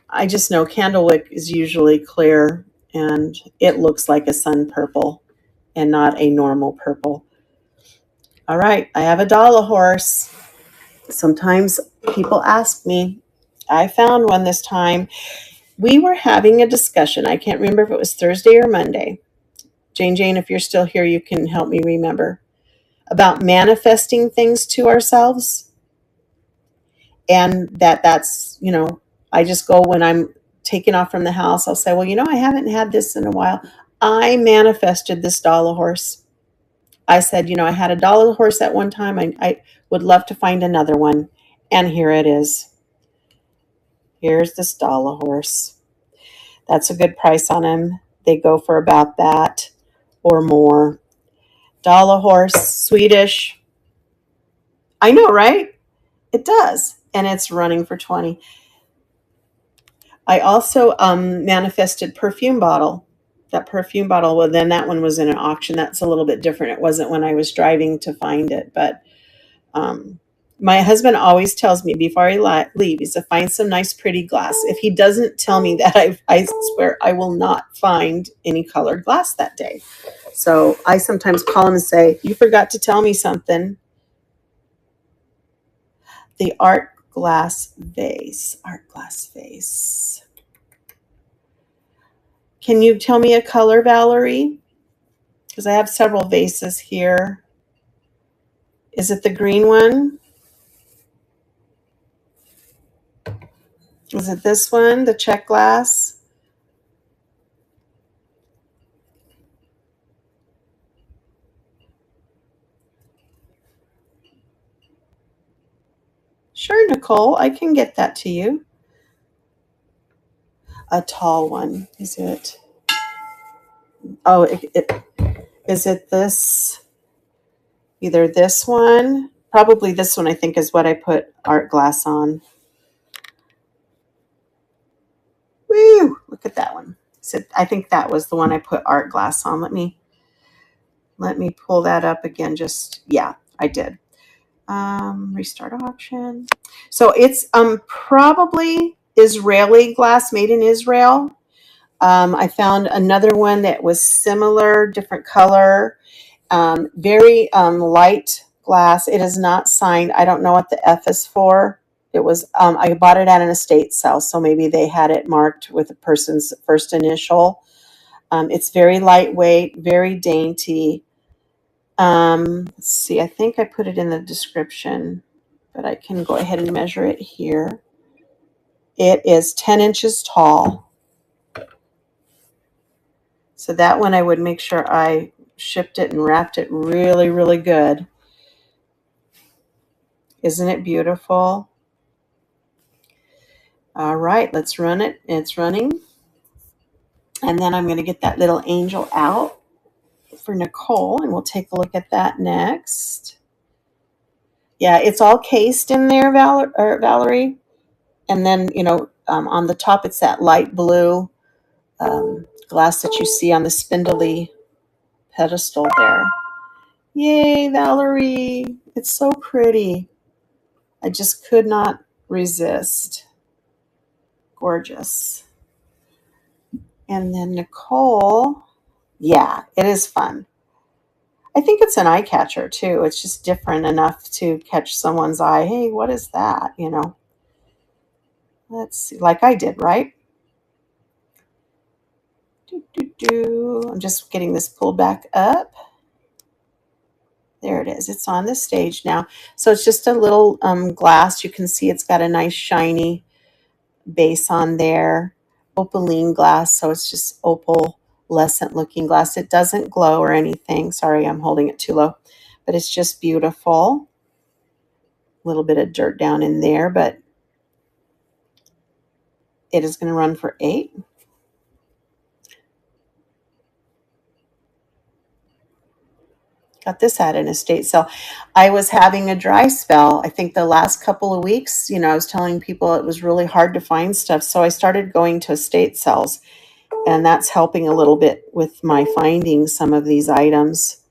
I just know candlewick is usually clear and it looks like a sun purple and not a normal purple. All right, I have a Dala horse. Sometimes people ask me. I found one this time. We were having a discussion. I can't remember if it was Thursday or Monday. Jane, if you're still here, you can help me remember. About manifesting things to ourselves. And that's, I just go when I'm taking off from the house, I'll say, well, I haven't had this in a while. I manifested this Dala horse. I said, I had a Dala horse at one time. I would love to find another one. And here it is. Here's this Dala horse. That's a good price on him. They go for about that or more. Dala horse, Swedish. I know, right? It does. And it's running for 20. I also manifested perfume bottle. That perfume bottle, well, then that one was in an auction. That's a little bit different. It wasn't when I was driving to find it. But my husband always tells me before I leave, he said, find some nice, pretty glass. If he doesn't tell me that, I swear I will not find any colored glass that day. So I sometimes call him and say, you forgot to tell me something. The art glass vase. Can you tell me a color, Valerie? Because I have several vases here. Is it the green one? Is it this one, the check glass? Sure, Nicole, I can get that to you. A tall one, is it? Oh, is it this? Either this one, probably this one, I think, is what I put art glass on. Woo! Look at that one. So I think that was the one I put art glass on. Let me pull that up again. Yeah, I did. Restart auction. So it's probably Israeli glass, made in Israel. I found another one that was similar, different color, very light glass. It is not signed. I don't know what the F is for. It was I bought it at an estate sale, so maybe they had it marked with a person's first initial. It's very lightweight, very dainty. Let's see, I think I put it in the description, but I can go ahead and measure it here. It is 10 inches tall. So that one I would make sure I shipped it and wrapped it really, really good. Isn't it beautiful? All right, let's run it. It's running. And then I'm going to get that little angel out for Nicole, and we'll take a look at that next. Yeah, it's all cased in there, Valerie. And then, on the top, it's that light blue glass that you see on the spindly pedestal there. Yay, Valerie. It's so pretty. I just could not resist. Gorgeous. And then Nicole, yeah, it is fun. I think it's an eye catcher too. It's just different enough to catch someone's eye. Hey, what is that? Let's see, like I did, right? I'm just getting this pulled back up. There it is. It's on the stage now. So it's just a little glass. You can see it's got a nice shiny base on there. Opaline glass. So it's just opal luminescent looking glass. It doesn't glow or anything. Sorry, I'm holding it too low, but it's just beautiful. A little bit of dirt down in there, but it is going to run for $8. Got this at an estate sale. I was having a dry spell. I think the last couple of weeks, I was telling people it was really hard to find stuff. So I started going to estate sales, and that's helping a little bit with my finding some of these items.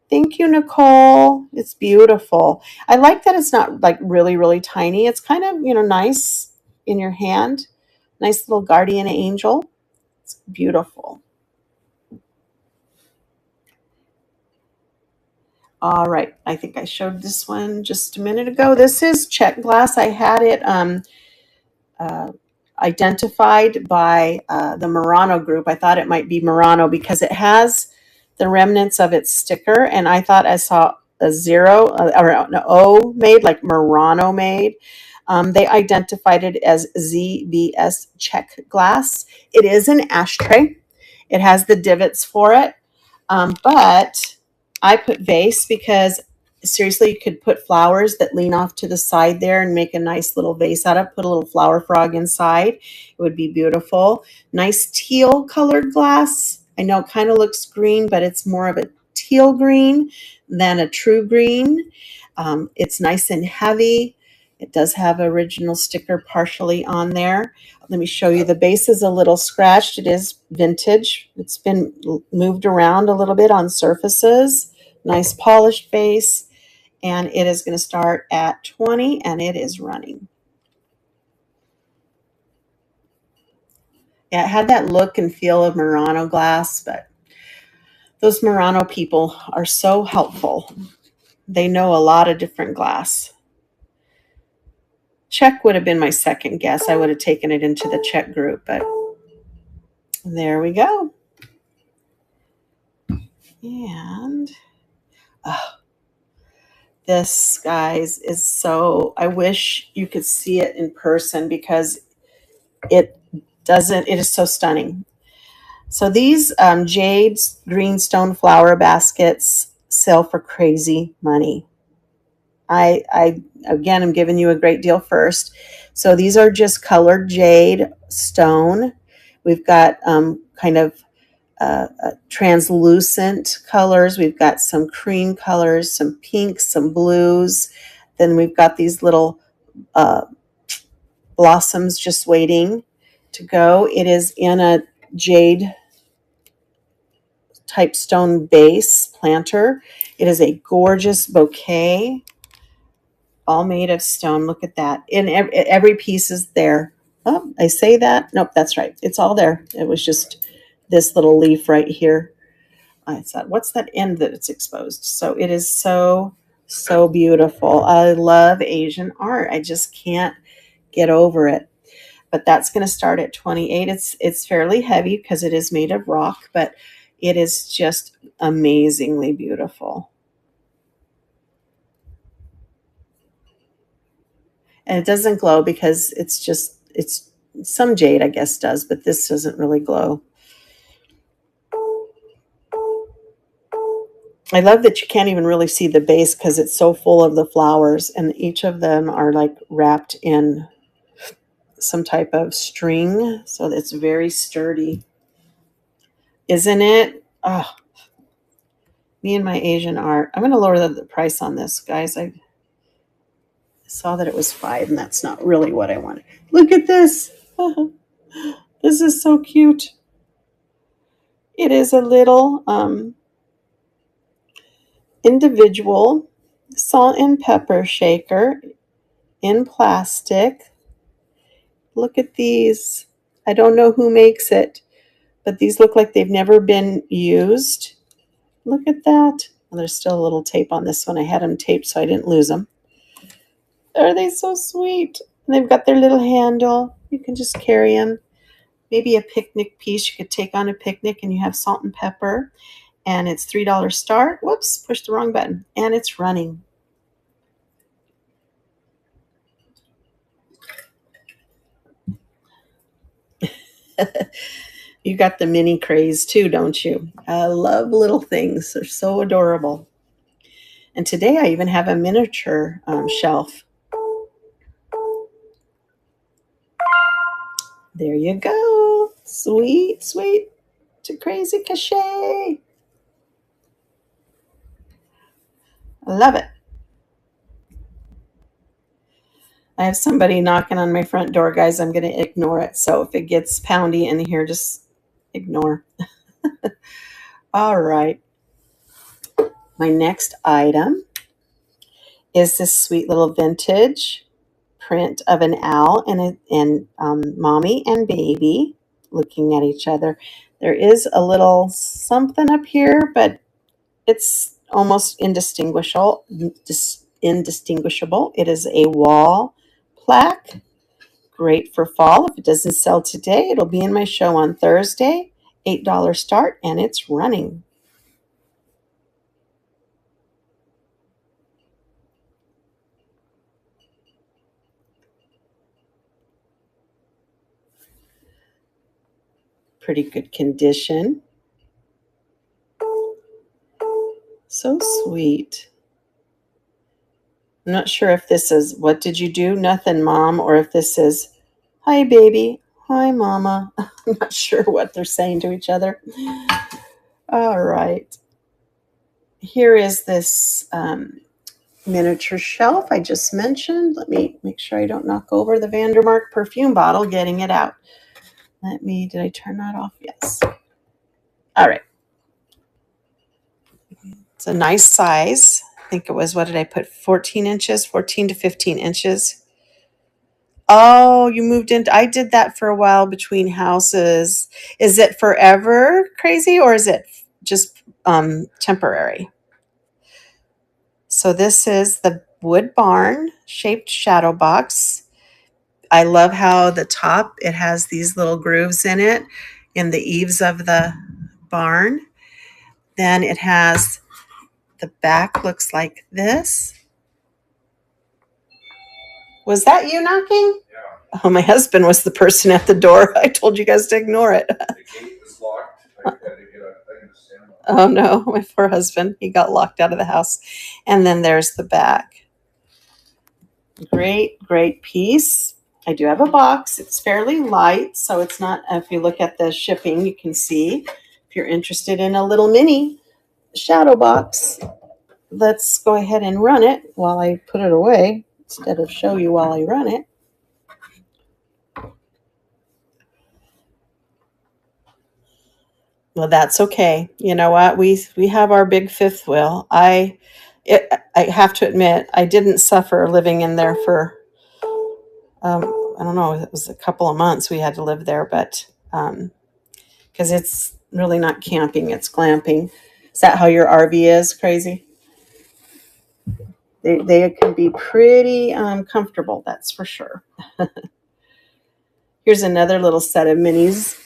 Thank you, Nicole. It's beautiful. I like that it's not like really, really tiny. It's kind of, nice in your hand. Nice little guardian angel. It's beautiful. All right, I think I showed this one just a minute ago. This is check glass. I had it uh, identified by the Murano group. I thought it might be Murano because it has the remnants of its sticker, and I thought I saw a zero or an O made, like Murano made. They identified it as ZBS check glass. It is an ashtray. It has the divots for it. But I put vase because seriously, you could put flowers that lean off to the side there and make a nice little vase out of. Put a little flower frog inside. It would be beautiful. Nice teal colored glass. I know it kind of looks green, but it's more of a teal green than a true green. It's nice and heavy. It does have original sticker partially on there. Let me show you. The base is a little scratched. It is vintage. It's been moved around a little bit on surfaces. Nice polished base. And it is going to start at 20, and it is running. Yeah, it had that look and feel of Murano glass, but those Murano people are so helpful. They know a lot of different glass. Check would have been my second guess. I would have taken it into the check group, but there we go. And this, guys, is so, I wish you could see it in person because it is so stunning. So these jade greenstone flower baskets sell for crazy money. I again, I'm giving you a great deal first. So these are just colored jade stone. We've got kind of translucent colors. We've got some cream colors, some pinks, some blues. Then we've got these little blossoms just waiting to go. It is in a jade type stone base planter. It is a gorgeous bouquet, all made of stone. Look at that. And every piece is there. Oh, I say that. Nope, that's right. It's all there. It was just this little leaf right here. I thought, what's that end that it's exposed? So it is so, so beautiful. I love Asian art. I just can't get over it. But that's going to start at 28. It's fairly heavy because it is made of rock, but it is just amazingly beautiful. And it doesn't glow because it's some jade, I guess, does, but this doesn't really glow. I love that you can't even really see the base because it's so full of the flowers, and each of them are like wrapped in some type of string, so it's very sturdy. Isn't it? Oh, me and my Asian art. I'm going to lower the price on this, guys. I saw that it was $5, and that's not really what I wanted. Look at this. This is so cute. It is a little individual salt and pepper shaker in plastic. Look at these. I don't know who makes it, but these look like they've never been used. Look at that. Well, there's still a little tape on this one. I had them taped so I didn't lose them. Are they so sweet? And they've got their little handle. You can just carry them. Maybe a picnic piece you could take on a picnic, and you have salt and pepper. And it's $3 start. Whoops, pushed the wrong button. And it's running. You got the mini craze too, don't you? I love little things. They're so adorable. And today I even have a miniature shelf. There you go. Sweet, sweet to crazy cachet. I love it. I have somebody knocking on my front door, guys. I'm going to ignore it. So if it gets poundy in here, just ignore. All right. My next item is this sweet little vintage print of an owl and mommy and baby looking at each other. There is a little something up here, but it's almost indistinguishable. Indistinguishable. It is a wall plaque. Great for fall. If it doesn't sell today, it'll be in my show on Thursday. $8 start, and it's running. Pretty good condition. So sweet. I'm not sure if this is "What did you do? Nothing, Mom," or if this is "Hi, baby. Hi, Mama." I'm not sure what they're saying to each other. All right. Here is this miniature shelf I just mentioned. Let me make sure I don't knock over the Vandermark perfume bottle getting it out. Did I turn that off? Yes. All right. It's a nice size. I think it was, what did I put? 14 inches, 14 to 15 inches. Oh, you moved in. I did that for a while between houses. Is it forever crazy or is it just temporary? So this is the wood barn shaped shadow box. I love how the top, it has these little grooves in it in the eaves of the barn. Then it has, the back looks like this. Was that you knocking? Yeah. Oh, my husband was the person at the door. I told you guys to ignore it. The gate was locked. I had to get a thing to stand on. Oh no, my poor husband. He got locked out of the house. And then there's the back. Great, great piece. I do have a box. It's fairly light, so it's not, if you look at the shipping, you can see. If you're interested in a little mini shadow box, let's go ahead and run it while I put it away instead of show you while I run it. Well, that's okay. You know what? We have our big fifth wheel. I have to admit, I didn't suffer living in there for I don't know, it was a couple of months we had to live there, but because it's really not camping, it's glamping. Is that how your RV is, crazy? They can be pretty comfortable, that's for sure. Here's another little set of minis.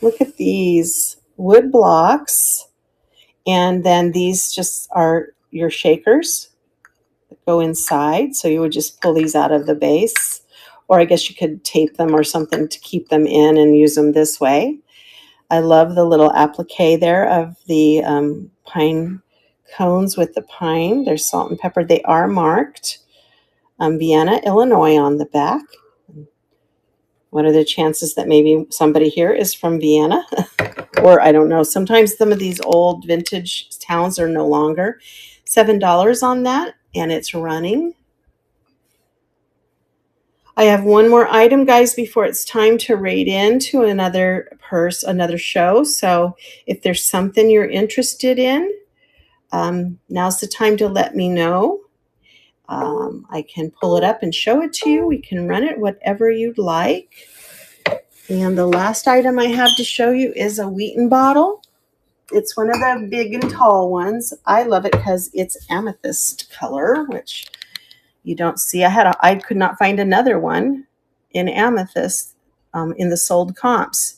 Look at these wood blocks. And then these just are your shakers that go inside. So you would just pull these out of the base. Or I guess you could tape them or something to keep them in and use them this way. I love the little applique there of the pine cones with the pine. They're salt and pepper. They are marked Vienna, Illinois on the back. What are the chances that maybe somebody here is from Vienna? Or I don't know. Sometimes some of these old vintage towns are no longer. $7 on that, and it's running. I have one more item, guys, before it's time to raid into another show. So if there's something you're interested in, now's the time to let me know. I can pull it up and show it to you. We can run it, whatever you'd like. And the last item I have to show you is a Wheaton bottle. It's one of the big and tall ones. I love it because it's amethyst color, which you don't see. I could not find another one in amethyst in the sold comps.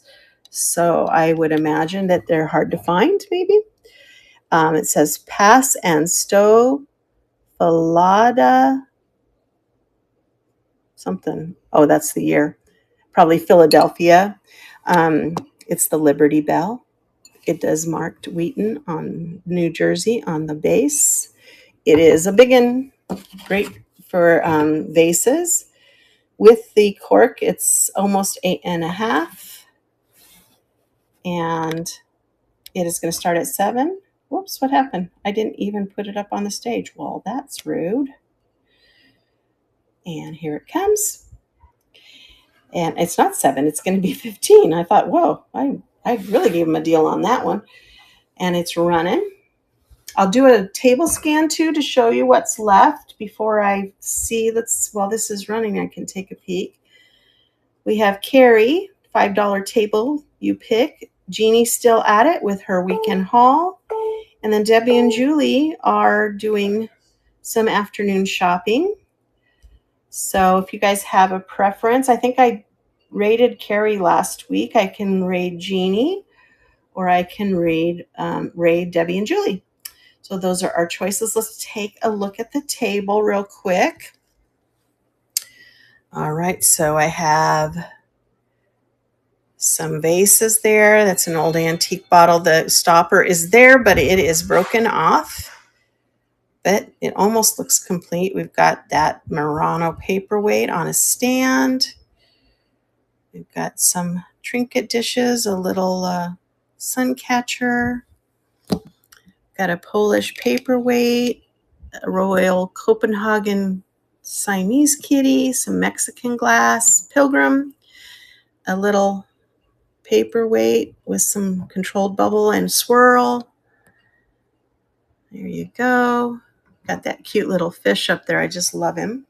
So I would imagine that they're hard to find, maybe. It says Pass and Stow Falada something. Oh, that's the year. Probably Philadelphia. It's the Liberty Bell. It does marked Wheaton on New Jersey on the base. It is a big one, great for vases. With the cork, it's almost 8.5, and it is going to start at 7. Whoops, what happened? I didn't even put it up on the stage. Well, that's rude. And here it comes. And it's not 7, it's going to be 15. I thought, whoa, I really gave them a deal on that one. And it's running. I'll do a table scan too to show you what's left before I see that's while this is running, I can take a peek. We have Carrie, $5 table you pick. Jeannie's still at it with her weekend haul. And then Debbie and Julie are doing some afternoon shopping. So if you guys have a preference, I think I rated Carrie last week. I can raid Jeannie, or I can raid Debbie and Julie. So those are our choices. Let's take a look at the table real quick. All right, so I have some vases there. That's an old antique bottle. The stopper is there, but it is broken off. But it almost looks complete. We've got that Murano paperweight on a stand. We've got some trinket dishes, a little sun catcher. Got a Polish paperweight, a Royal Copenhagen Siamese kitty, some Mexican glass, Pilgrim, a little paperweight with some controlled bubble and swirl. There you go. Got that cute little fish up there. I just love him.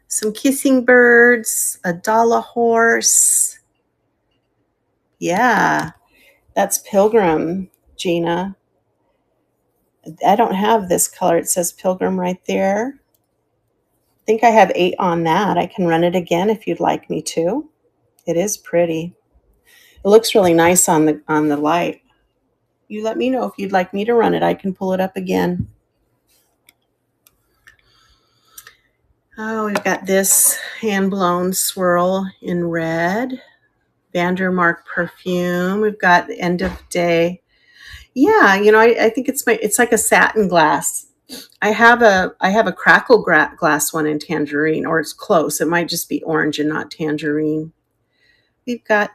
Some kissing birds, a Dala horse. Yeah, that's Pilgrim, Gina. I don't have this color. It says Pilgrim right there. I think I have 8 on that. I can run it again if you'd like me to. It is pretty. It looks really nice on the light. You let me know if you'd like me to run it. I can pull it up again. Oh, we've got this hand-blown swirl in red. Vandermark perfume. We've got the end of day. Yeah, you know, I think it's like a satin glass. I have a crackle glass one in tangerine, or it's close. It might just be orange and not tangerine. We've got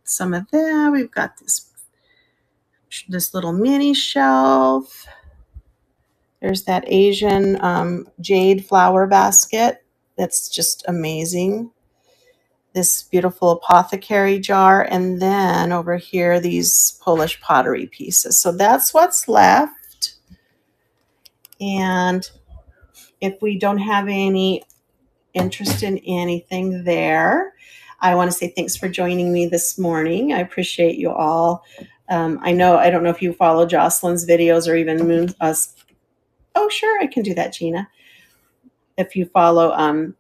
some of that. We've got this little mini shelf. There's that Asian jade flower basket. That's just amazing. This beautiful apothecary jar, and then over here, these Polish pottery pieces. So that's what's left. And if we don't have any interest in anything there, I want to say thanks for joining me this morning. I appreciate you all. I don't know if you follow Jocelyn's videos or even Moon. Oh, sure, I can do that, Gina. If you follow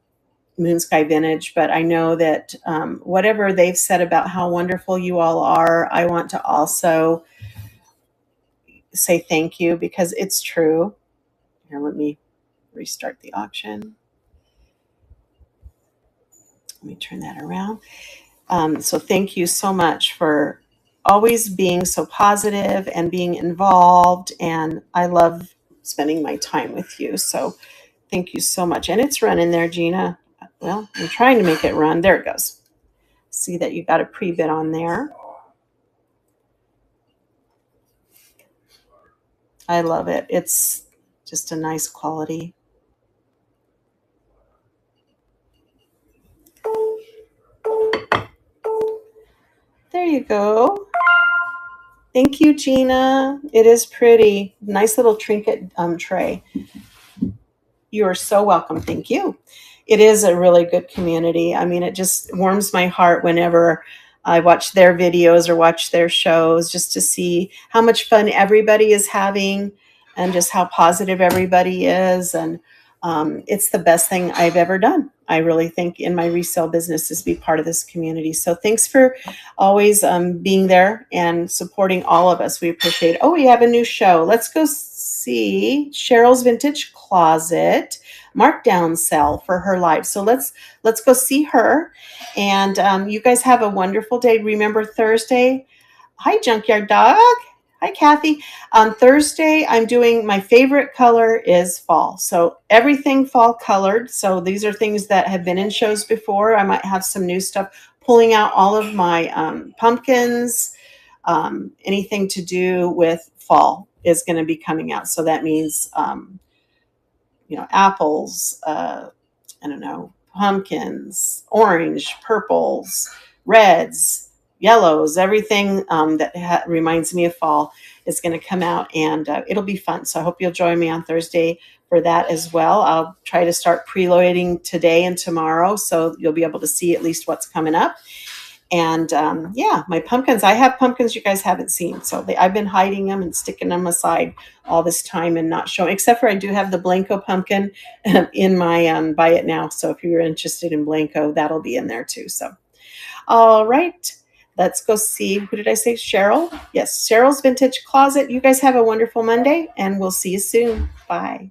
Moon Sky Vintage, but I know that whatever they've said about how wonderful you all are, I want to also say thank you, because it's true. Here, let me restart the auction. Let me turn that around. So thank you so much for always being so positive and being involved, and I love spending my time with you. So thank you so much. And it's running there, Gina. Well, I'm trying to make it run. There it goes. See that you got a pre-bid on there. I love it. It's just a nice quality. There you go. Thank you, Gina. It is pretty. Nice little trinket tray. You are so welcome. Thank you. It is a really good community. I mean, it just warms my heart whenever I watch their videos or watch their shows, just to see how much fun everybody is having and just how positive everybody is. And It's the best thing I've ever done. I really think in my resale business is be part of this community. So thanks for always being there and supporting all of us. We appreciate it. Oh, we have a new show. Let's go see Cheryl's Vintage Closet markdown sale for her live. So let's go see her. And you guys have a wonderful day. Remember Thursday. Hi, Junkyard Dog. Hi, Kathy. On Thursday, I'm doing my favorite color is fall. So everything fall colored. So these are things that have been in shows before. I might have some new stuff, pulling out all of my pumpkins. Anything to do with fall is going to be coming out. So that means, apples, I don't know, pumpkins, orange, purples, reds, yellows, everything that reminds me of fall is going to come out, and it'll be fun. So I hope you'll join me on Thursday for that as well. I'll try to start preloading today and tomorrow, so you'll be able to see at least what's coming up. And my pumpkins, I have pumpkins you guys haven't seen. So I've been hiding them and sticking them aside all this time and not showing, except for I do have the Blanco pumpkin in my buy it now. So if you're interested in Blanco, that'll be in there too. So, all right, let's go see. Who did I say? Cheryl? Yes, Cheryl's Vintage Closet. You guys have a wonderful Monday, and we'll see you soon. Bye.